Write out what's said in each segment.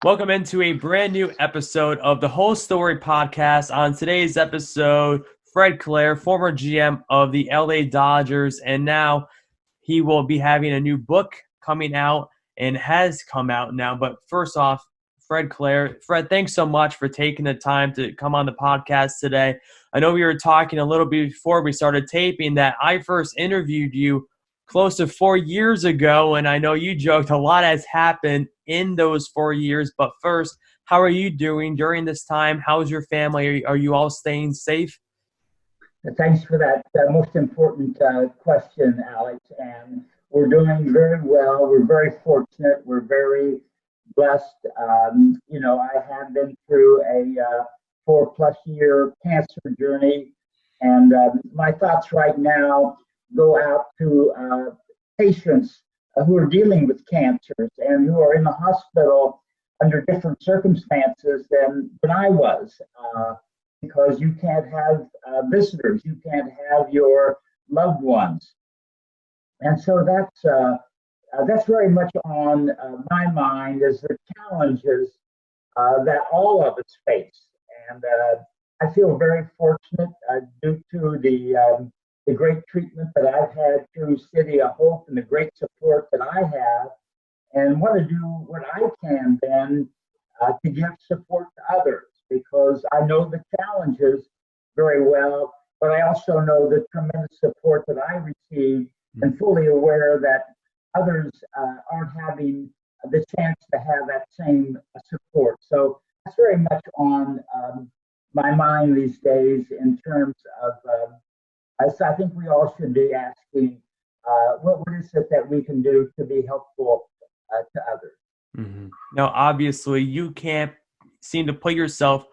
Welcome into a brand new episode of the Whole Story Podcast. On today's episode, Fred Claire, former GM of the LA Dodgers, and now he will be having a new book coming out and has come out now. But first off, Fred Claire, Fred, thanks so much for taking the time to come on the podcast today. I know we were talking a little bit before we started taping that I first interviewed you close to 4 years ago, and I know you joked a lot has happened in those 4 years. But first, how are you doing during this time? How's your family? Are you all staying safe? Thanks for that most important question, Alex. And we're doing very well. We're very fortunate. We're very blessed. I have been through a 4+ year cancer journey, and my thoughts right now go out to patients who are dealing with cancers and who are in the hospital under different circumstances than I was. Because you can't have visitors, you can't have your loved ones, and so that's very much on my mind as the challenges that all of us face. And I feel very fortunate due to the great treatment that I've had through City of Hope and the great support that I have, and want to do what I can then to give support to others, because I know the challenges very well, but I also know the tremendous support that I receive, and fully aware that others aren't having the chance to have that same support. So that's very much on my mind these days in terms of, so I think we all should be asking, what is it that we can do to be helpful to others? Now, obviously, you can't seem to put yourself,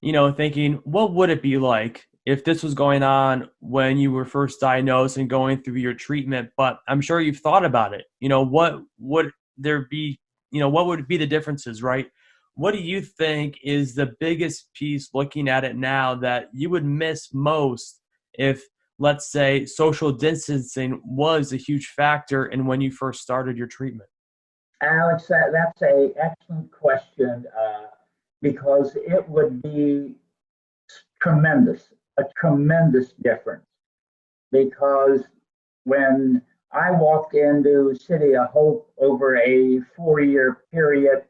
thinking, what would it be like if this was going on when you were first diagnosed and going through your treatment? But I'm sure you've thought about it. What would there be, what would be the differences, right? What do you think is the biggest piece looking at it now that you would miss most if, let's say, social distancing was a huge factor in when you first started your treatment? Alex, that's a excellent question, because it would be a tremendous difference. Because when I walked into City of Hope over a 4-year period,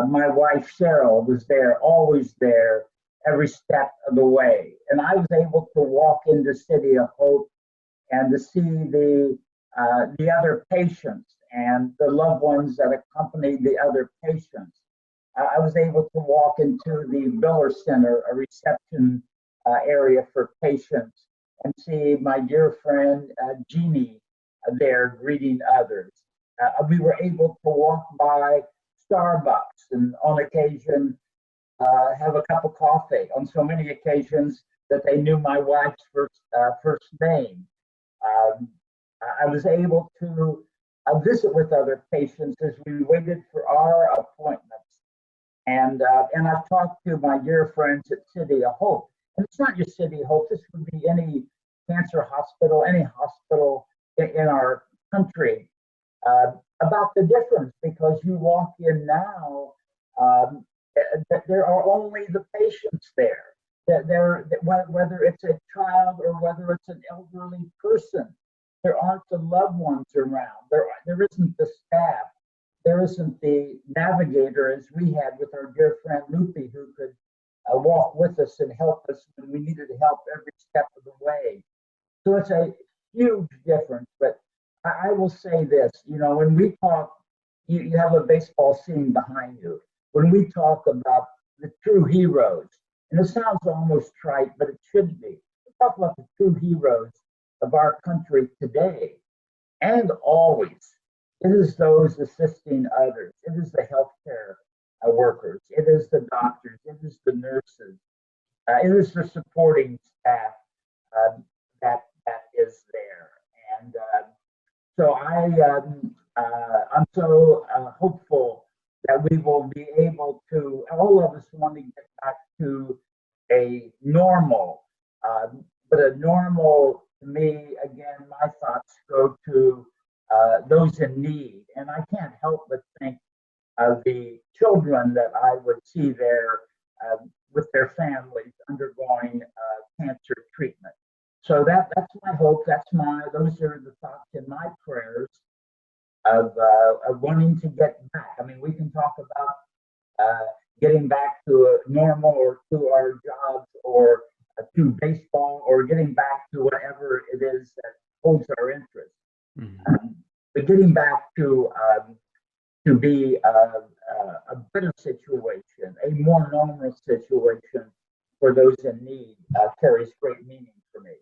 my wife Cheryl was there, always there, every step of the way, and I was able to walk into City of Hope and to see the other patients and the loved ones that accompanied the other patients. I was able to walk into the Biller Center, a reception area for patients, and see my dear friend Jeannie there greeting others. We were able to walk by Starbucks and on occasion have a cup of coffee, on so many occasions that they knew my wife's first name. Um, I was able to visit with other patients as we waited for our appointments. And I've talked to my dear friends at City of Hope. And it's not just City of Hope, this would be any cancer hospital, any hospital in our country, about the difference, because you walk in now, there are only the patients there. Whether it's a child or whether it's an elderly person, there aren't the loved ones around. There isn't the staff. There isn't the navigator as we had with our dear friend Loopy, who could walk with us and help us when we needed help every step of the way. So it's a huge difference. But I will say this, when we talk, you have a baseball scene behind you. When we talk about the true heroes, and it sounds almost trite, but it should be. We talk about the true heroes of our country today and always. It is those assisting others. It is the healthcare workers. It is the doctors. It is the nurses. It is the supporting staff that is there. And so I'm so hopeful that we will be able to. All of us want to get back to a normal, but a normal to me, again, my thoughts go to those in need. And I can't help but think of the children that I would see there with their families undergoing cancer treatment. So that's my hope. Those are the thoughts in my prayers of wanting to get back. I mean, we can talk about getting back to a normal or to our jobs or to baseball or getting back to whatever it is that holds our interest. But getting back to be a better situation, a more normal situation for those in need carries great meaning for me.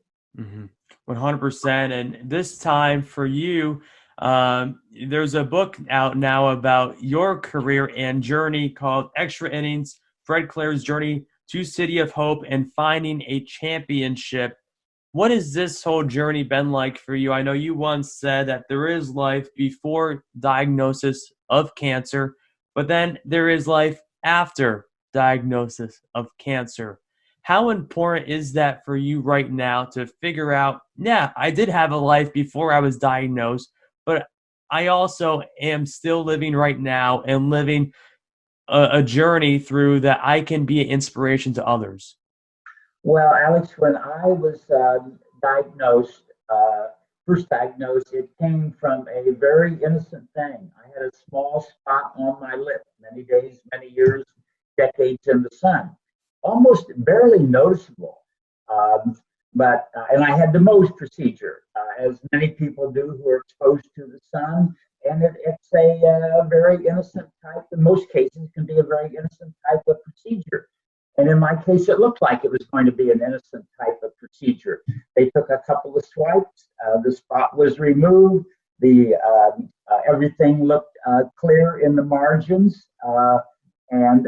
100%. And this time for you, there's a book out now about your career and journey called Extra Innings, Fred Clare's Journey to City of Hope and Finding a Championship. What has this whole journey been like for you? I know you once said that there is life before diagnosis of cancer, but then there is life after diagnosis of cancer. How important is that for you right now to figure out, yeah, I did have a life before I was diagnosed, but I also am still living right now and living a journey through that I can be an inspiration to others? Well, Alex, when I was diagnosed, first diagnosed, it came from a very innocent thing. I had a small spot on my lip, many days, many years, decades in the sun, almost barely noticeable. And I had the Mohs procedure, as many people do who are exposed to the sun. And it's a very innocent type, in most cases, can be a very innocent type of procedure. And in my case, it looked like it was going to be an innocent type of procedure. They took a couple of swipes, the spot was removed, everything looked clear in the margins. And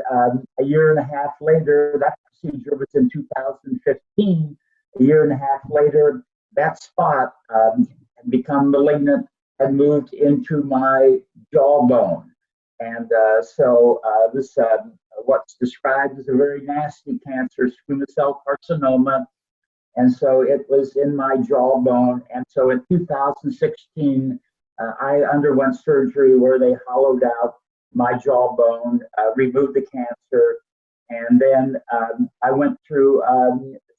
a year and a half later, that procedure was in 2015. A year and a half later, that spot had become malignant and moved into my jawbone. And so this what's described as a very nasty cancer, squamous cell carcinoma. And so it was in my jawbone. And so in 2016, I underwent surgery where they hollowed out my jawbone, removed the cancer. And then I went through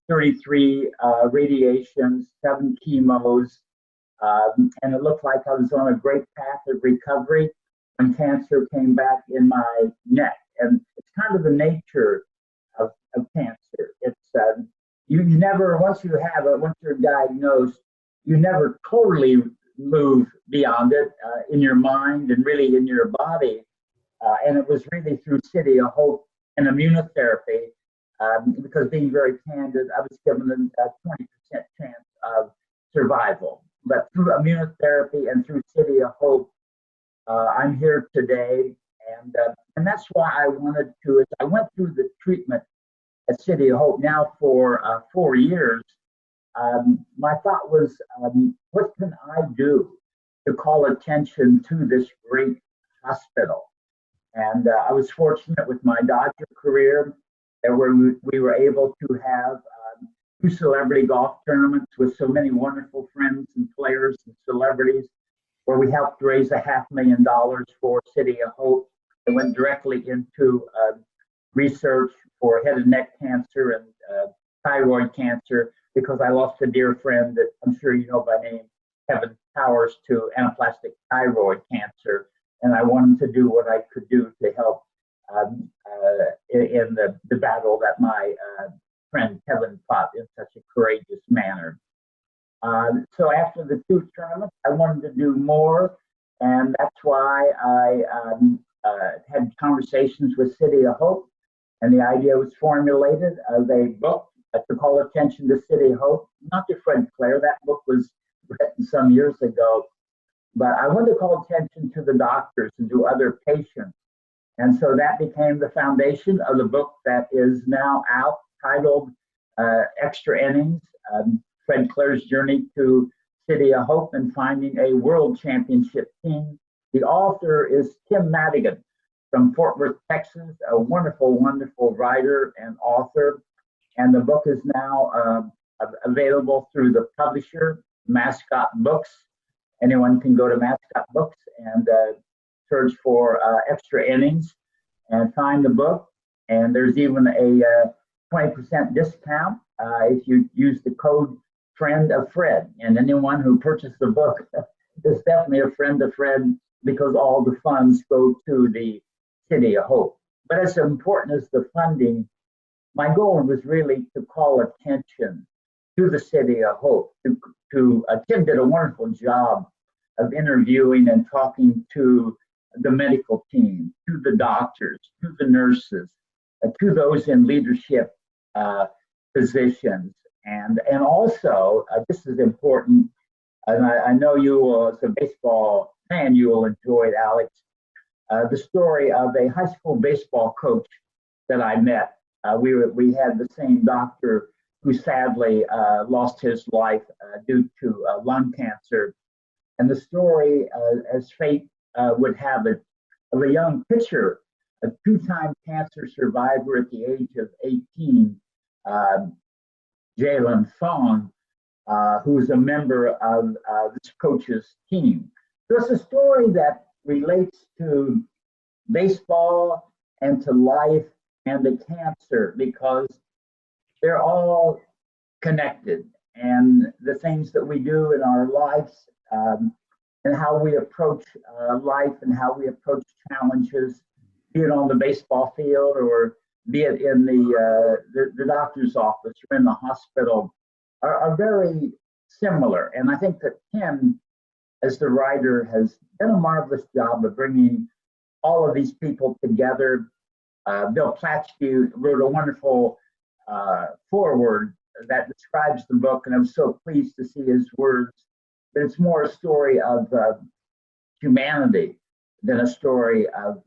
33 radiations, 7 chemos, and it looked like I was on a great path of recovery when cancer came back in my neck. And it's kind of the nature of cancer. It's you never, once you're diagnosed, you never totally move beyond it in your mind and really in your body. And it was really through City of Hope and immunotherapy, because being very candid, I was given a 20% chance of survival. But through immunotherapy and through City of Hope, I'm here today. And that's why I wanted to, as I went through the treatment at City of Hope now for 4 years, my thought was, what can I do to call attention to this great hospital? And I was fortunate with my Dodger career that we were able to have 2 celebrity golf tournaments with so many wonderful friends and players and celebrities, where we helped raise $500,000 for City of Hope. It went directly into research for head and neck cancer and thyroid cancer, because I lost a dear friend that I'm sure you know by name, Kevin Powers, to anaplastic thyroid cancer. And I wanted to do what I could do to help in the battle that my friend Kevin fought in such a courageous manner. So after the 2 tournaments, I wanted to do more, and that's why I had conversations with City of Hope, and the idea was formulated of a book to call attention to City of Hope, not to Fred Clare. That book was written some years ago, but I wanted to call attention to the doctors and to other patients. And so that became the foundation of the book that is now out, titled Extra Innings, Fred Clare's Journey to City of Hope and Finding a World Championship Team. The author is Tim Madigan from Fort Worth, Texas, a wonderful, wonderful writer and author. And the book is now available through the publisher, Mascot Books. Anyone can go to Mascot Books and search for extra innings and find the book. And there's even a 20% discount if you use the code Friend of Fred. And anyone who purchased the book is definitely a friend of Fred, because all the funds go to the City of Hope. But as important as the funding, my goal was really to call attention to the City of Hope. Tim did a wonderful job of interviewing and talking to the medical team, to the doctors, to the nurses, to those in leadership positions. And also, this is important, and I know you will, as a baseball fan, you will enjoy it, Alex, the story of a high school baseball coach that I met. We had the same doctor who sadly lost his life due to lung cancer. And the story, as fate would have it, of a young pitcher, a two-time cancer survivor at the age of 18, Jalen Song, who's a member of this coach's team. So it's a story that relates to baseball and to life and to cancer, because they're all connected. And the things that we do in our lives, and how we approach life and how we approach challenges, be it on the baseball field or be it in the doctor's office or in the hospital, are very similar. And I think that Tim, as the writer, has done a marvelous job of bringing all of these people together. Bill Platsky wrote a wonderful foreword that describes the book, and I'm so pleased to see his words. But it's more a story of humanity than a story of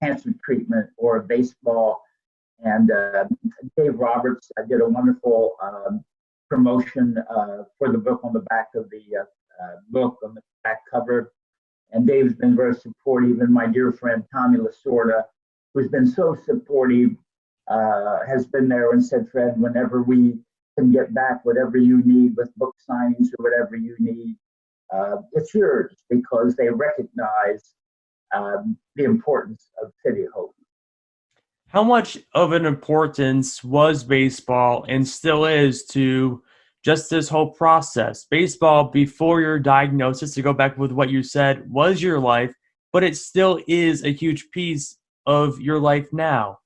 cancer treatment or baseball. And Dave Roberts did a wonderful promotion for the book on the back of the book, on the back cover. And Dave's been very supportive, and my dear friend Tommy Lasorda, who's been so supportive, has been there and said, Fred, whenever we can get back whatever you need with book signings or whatever you need, it's yours, because they recognize the importance of City of Hope. How much of an importance was baseball and still is to just this whole process? Baseball, before your diagnosis, to go back with what you said, was your life, but it still is a huge piece of your life now.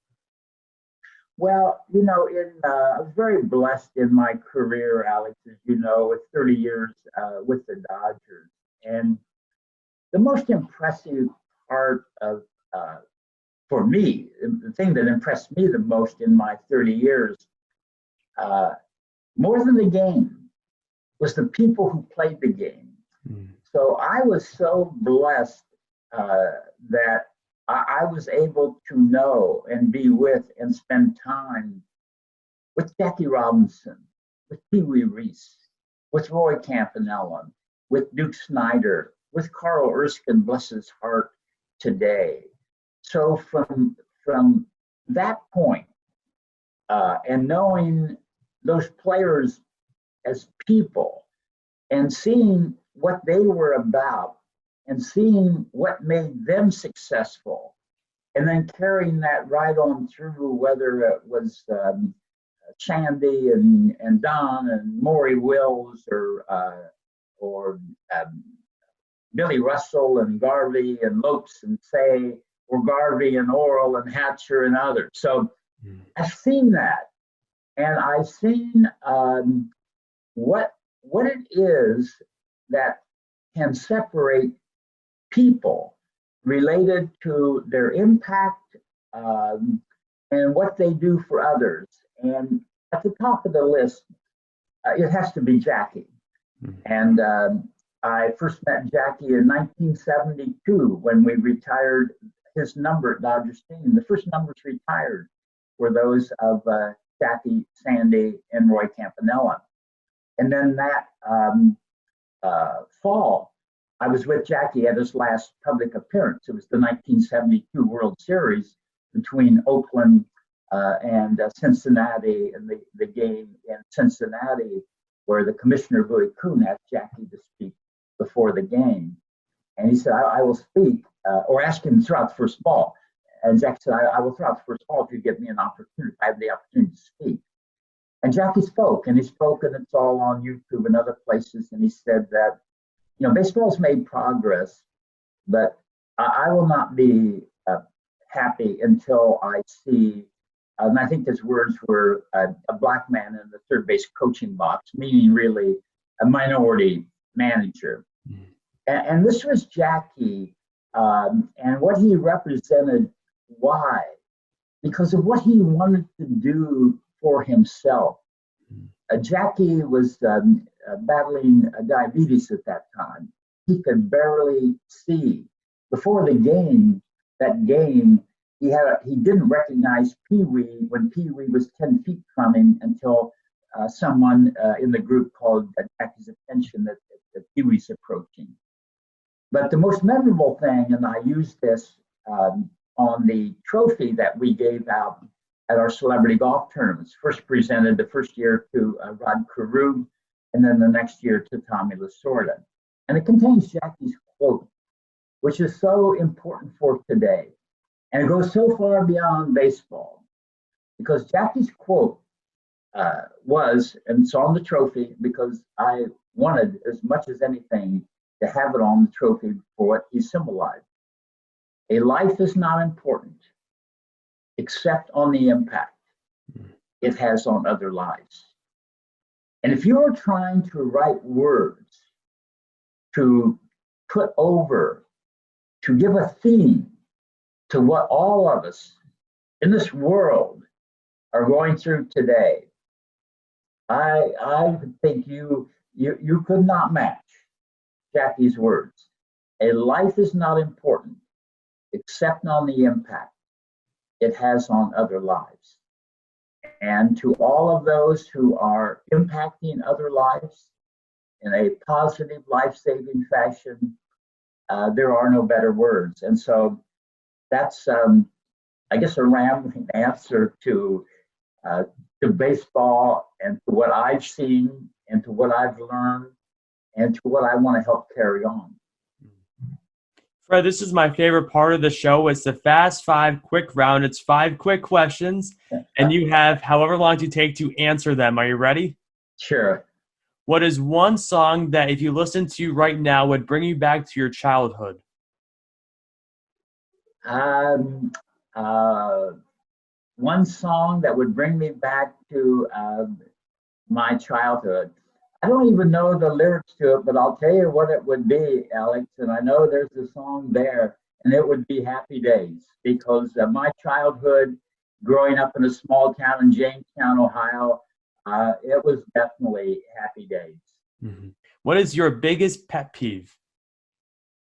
Well, I was very blessed in my career, Alex, as you know, with 30 years with the Dodgers. And the most impressive part of, for me, the thing that impressed me the most in my 30 years, more than the game, was the people who played the game. So I was so blessed that I was able to know and be with and spend time with Jackie Robinson, with Pee Wee Reese, with Roy Campanella, with Duke Snyder, with Carl Erskine, bless his heart, today. So from that point, and knowing those players as people and seeing what they were about and seeing what made them successful, and then carrying that right on through, whether it was Sandy and Don and Maury Wills or Billy Russell and Garvey and Lopes and Say, or Garvey and Oral and Hatcher and others. So I've seen that, and I've seen what it is that can separate people related to their impact and what they do for others. And at the top of the list, it has to be Jackie. And I first met Jackie in 1972 when we retired his number at Dodger Stadium. The first numbers retired were those of Jackie, Sandy, and Roy Campanella. And then that fall, I was with Jackie at his last public appearance. It was the 1972 World Series between Oakland and Cincinnati, and the game in Cincinnati where the commissioner, Louis Kuhn, asked Jackie to speak before the game. And he said, I will speak, or ask him throughout the first ball. And Jack said, I will throughout the first ball if you give me an opportunity, if I have the opportunity to speak. And Jackie spoke, and it's all on YouTube and other places. And he said that, baseball's made progress, but I will not be happy until I see, and I think his words were a black man in the third base coaching box, meaning really a minority manager. Mm-hmm. And this was Jackie, and what he represented. Why? Because of what he wanted to do for himself. Jackie was battling diabetes at that time. He could barely see. Before the game, he didn't recognize Pee-wee when Pee-wee was 10 feet from him until someone in the group called Jackie's attention that Pee-wee's approaching. But the most memorable thing, and I used this on the trophy that we gave out at our celebrity golf tournaments, first presented the first year to Rod Carew, and then the next year to Tommy Lasorda. And it contains Jackie's quote, which is so important for today. And it goes so far beyond baseball, because Jackie's quote was, and it's on the trophy because I wanted as much as anything to have it on the trophy for what he symbolized. A life is not important except on the impact it has on other lives. And if you're trying to write words to put over, to give a theme to what all of us in this world are going through today, I think you could not match Jackie's words. A life is not important except on the impact it has on other lives. And to all of those who are impacting other lives in a positive, life-saving fashion, there are no better words. And so that's, I guess, a rambling answer to baseball and to what I've seen and to what I've learned and to what I want to help carry on. Fred, this is my favorite part of the show. It's the Fast Five Quick Round. It's 5 quick questions, and you have however long you take to answer them. Are you ready? Sure. What is one song that if you listen to right now would bring you back to your childhood? One song that would bring me back to my childhood. I don't even know the lyrics to it, but I'll tell you what it would be, Alex. And I know there's a song there, and it would be Happy Days, because my childhood, growing up in a small town in Jamestown, Ohio, it was definitely Happy Days. Mm-hmm. What is your biggest pet peeve?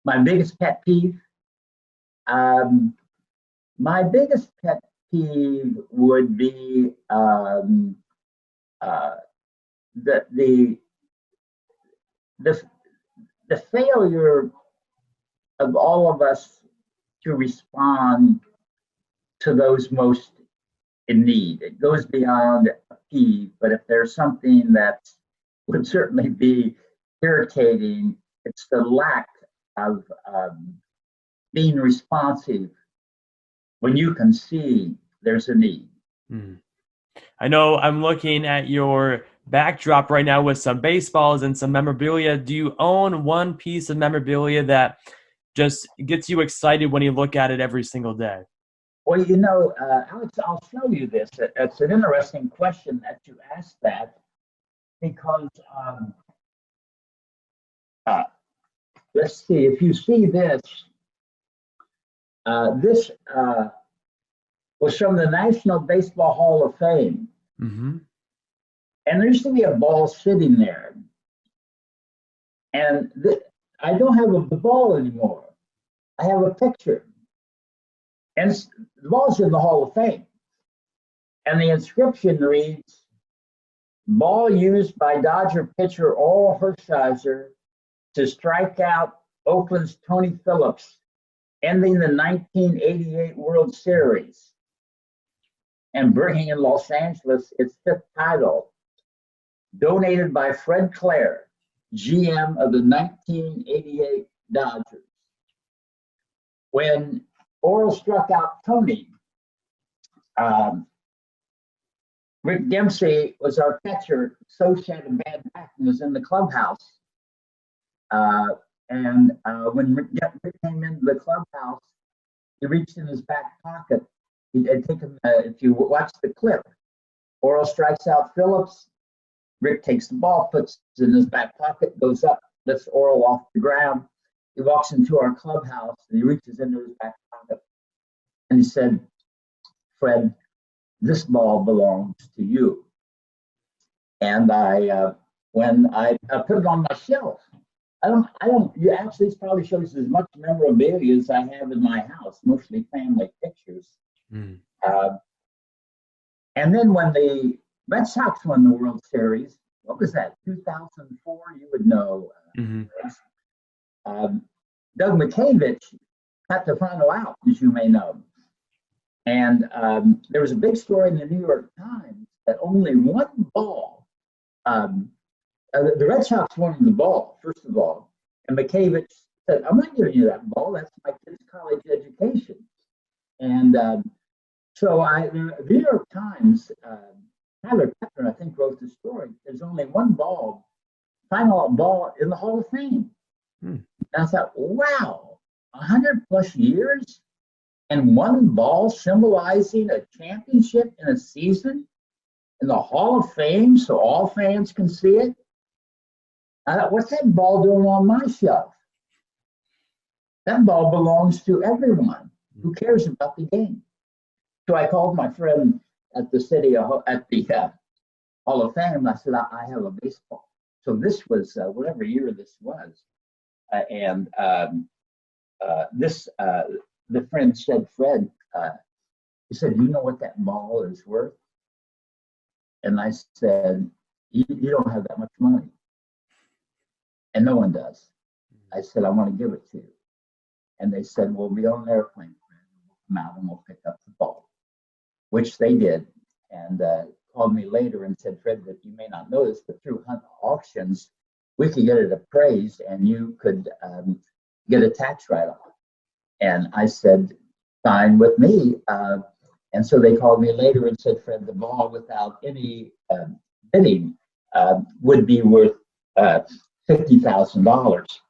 My biggest pet peeve? My biggest pet peeve would be the failure of all of us to respond to those most in need. It goes beyond a peeve, but if there's something that would certainly be irritating, it's the lack of being responsive when you can see there's a need. Mm. I know I'm looking at your backdrop right now with some baseballs and some memorabilia. Do you own one piece of memorabilia that just gets you excited when you look at it every single day? Well, Alex, I'll show you this. It's an interesting question that you asked that, because let's see, if you see this, this was from the National Baseball Hall of Fame. Mm-hmm. And there used to be a ball sitting there. And I don't have the ball anymore. I have a picture. And the ball's in the Hall of Fame. And the inscription reads, "Ball used by Dodger pitcher Oral Hershiser to strike out Oakland's Tony Phillips, ending the 1988 World Series and bringing in Los Angeles its 5th title. Donated by Fred Clare, GM of the 1988 Dodgers." when Oral struck out Tony, Rick Dempsey was our catcher. So she had a bad back and was in the clubhouse. When Rick came into the clubhouse, he reached in his back pocket. I'd take him, if you watch the clip, Oral strikes out Phillips. Rick takes the ball, puts it in his back pocket, goes up, lifts Oral off the ground. He walks into our clubhouse and he reaches into his back pocket and he said, "Fred, this ball belongs to you." And when I put it on my shelf, you actually, this probably shows as much memorabilia as I have in my house, mostly family pictures. Mm. And then when the Red Sox won the World Series, what was that, 2004? You would know. Doug McCavich got the final out, as you may know. And there was a big story in the New York Times that only one ball, the Red Sox wanted the ball, first of all, and McCavich said, "I'm not giving you that ball. That's my kid's college education." And so the New York Times, Tyler Pepper, I think, wrote the story. There's only one ball, final ball in the Hall of Fame. And I thought, wow, 100+ years and one ball symbolizing a championship in a season in the Hall of Fame so all fans can see it. I thought, what's that ball doing on my shelf? That ball belongs to everyone who cares about the game. So I called my friend at the Hall of Fame. I said, I have a baseball. So this was whatever year this was. The friend said, "Fred," he said, "Do you know what that ball is worth?" And I said, you don't have that much money. And no one does. I said, "I want to give it to you." And they said, "We'll be on an airplane. We'll come out and we'll pick up the ball," which they did. And called me later and said, "Fred, that you may not know this, but through Hunt auctions, we could get it appraised and you could get a tax write-off." And I said, "Fine with me." And so they called me later and said, "Fred, the ball without any bidding would be worth $50,000.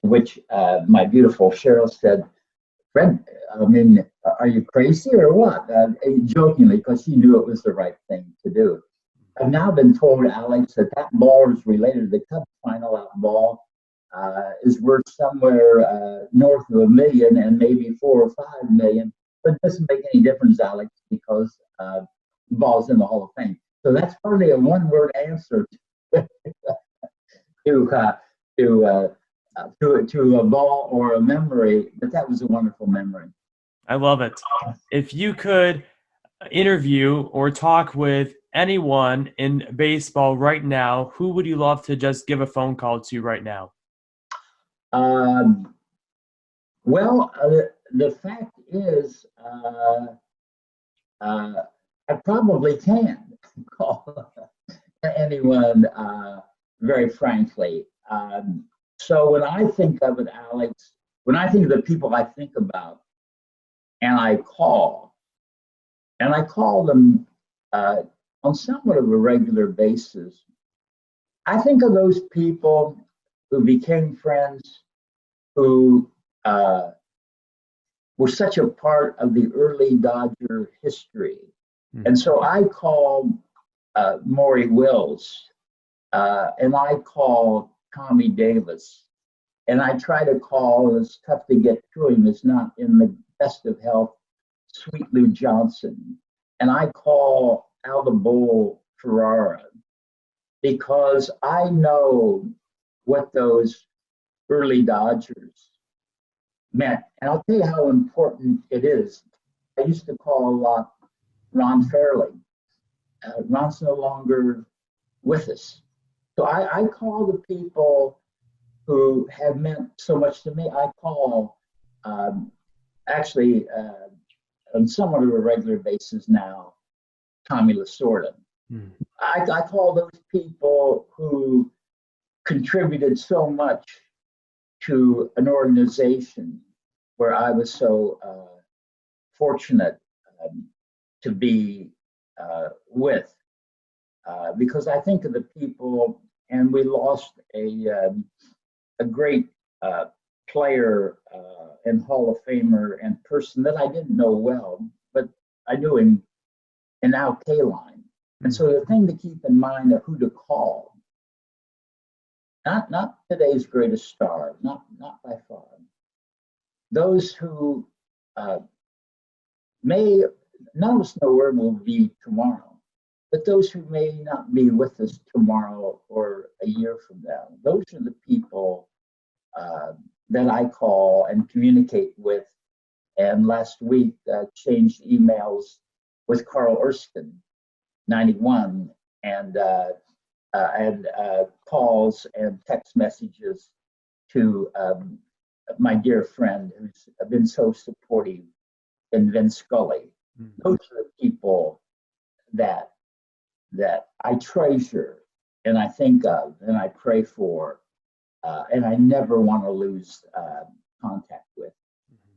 Which my beautiful Cheryl said, "Fred, I mean, are you crazy or what?" Jokingly, because she knew it was the right thing to do. I've now been told, Alex, that ball is related to the Cubs final out ball. Is worth somewhere north of $1 million and maybe $4 or $5 million, but it doesn't make any difference, Alex, because the ball's in the Hall of Fame. So that's hardly a one-word answer to a ball or a memory, but that was a wonderful memory. I love it. If you could interview or talk with anyone in baseball right now, who would you love to just give a phone call to right now? The fact is, I probably can call anyone, very frankly. So when I think of it, Alex, when I think of the people I think about and I call them on somewhat of a regular basis, I think of those people who became friends, who were such a part of the early Dodger history. And so I call Maury Wills, and I call Tommy Davis, and I try to call, it's tough to get to him, is not in the best of health, Sweet Lou Johnson, and I call Alda Bull Ferrara, because I know what those early Dodgers meant. And I'll tell you how important it is. I used to call a lot Ron Fairley. Ron's no longer with us. So I call the people who have meant so much to me. I call, actually, on somewhat of a regular basis now, Tommy Lasorda. I call those people who contributed so much to an organization where I was so fortunate to be with, because I think of the people, and we lost a great player and Hall of Famer and person that I didn't know well, but I knew him in Al Kaline. And so the thing to keep in mind of who to call, not today's greatest star, not by far. Those who may, none of us know where we'll be tomorrow, but those who may not be with us tomorrow or a year from now, those are the people that I call and communicate with. And last week, changed emails with Carl Erskine, 91, and calls and text messages to my dear friend who's been so supportive in Vin Scully. Mm-hmm. Those are the people that I treasure and I think of and I pray for, and I never want to lose contact with.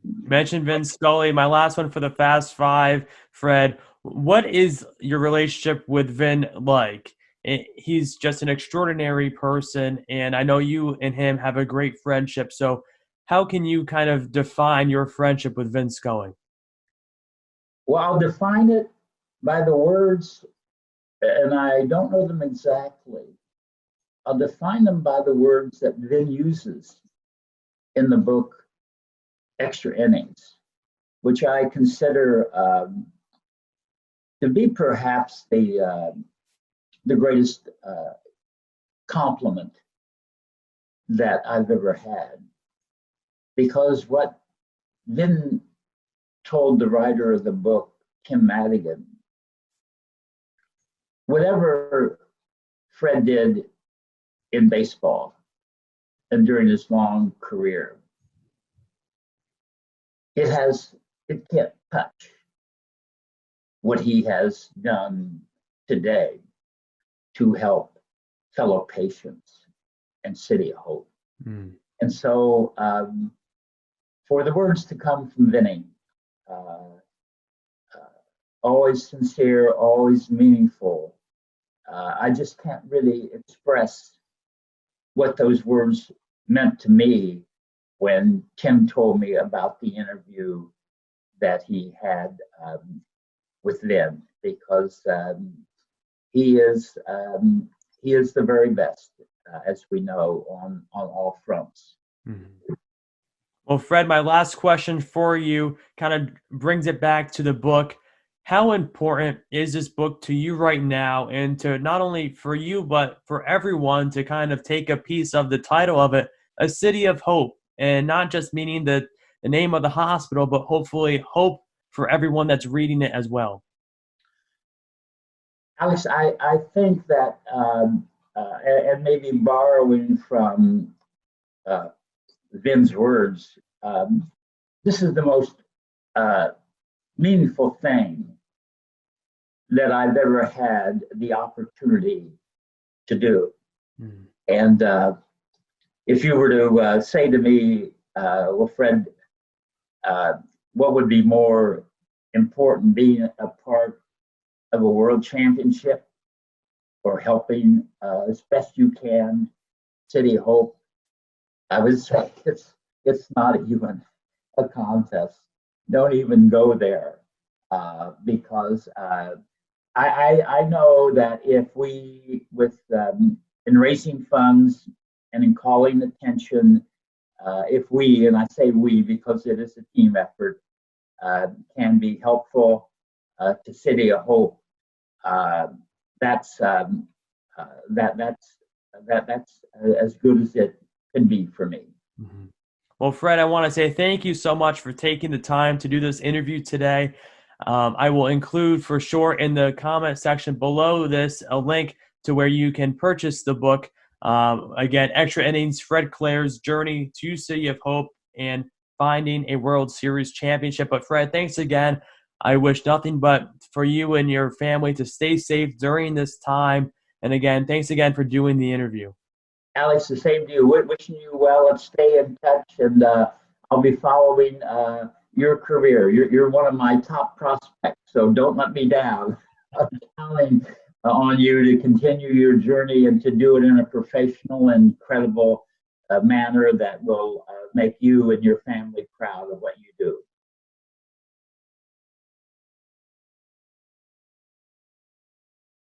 You mentioned Vin Scully. My last one for the Fast Five, Fred. What is your relationship with Vin like? He's just an extraordinary person, and I know you and him have a great friendship. So how can you kind of define your friendship with Vin Scully? Well, I'll define it by the words, and I don't know them exactly. I'll define them by the words that Vin uses in the book Extra Innings, which I consider to be perhaps the greatest compliment that I've ever had. Because what Vin told the writer of the book, Tim Madigan, whatever Fred did in baseball and during his long career, it can't touch what he has done today to help fellow patients and City of Hope. Mm. And so for the words to come from Vinny, always sincere, always meaningful, I just can't really express what those words meant to me when Tim told me about the interview that he had with Vin, because he is the very best, as we know, on all fronts. Mm-hmm. Well, Fred, my last question for you kind of brings it back to the book. How important is this book to you right now, and to not only for you, but for everyone to kind of take a piece of the title of it, A City of Hope, and not just meaning the name of the hospital, but hopefully hope for everyone that's reading it as well? Alex, I think that, and maybe borrowing from Vin's words, this is the most meaningful thing that I've ever had the opportunity to do. Mm. And if you were to say to me, well, Fred, what would be more important, being a part of a world championship or helping as best you can City of Hope? I would say it's not even a contest. Don't even go there, because I know that if we, in raising funds and in calling attention, if we, and I say we because it is a team effort, can be helpful to City of Hope, that's as good as it can be for me. Mm-hmm. Well, Fred, I want to say thank you so much for taking the time to do this interview today. I will include for sure in the comment section below this a link to where you can purchase the book. Again, Extra Innings, Fred Claire's Journey to City of Hope and Finding a World Series Championship. But Fred, thanks again. I wish nothing but for you and your family to stay safe during this time. And again, thanks again for doing the interview. Alex, the same to you. Wishing you well. Let's stay in touch, and I'll be following your career. You're one of my top prospects, so don't let me down. I'm counting on you to continue your journey and to do it in a professional and credible manner that will make you and your family proud of what you do.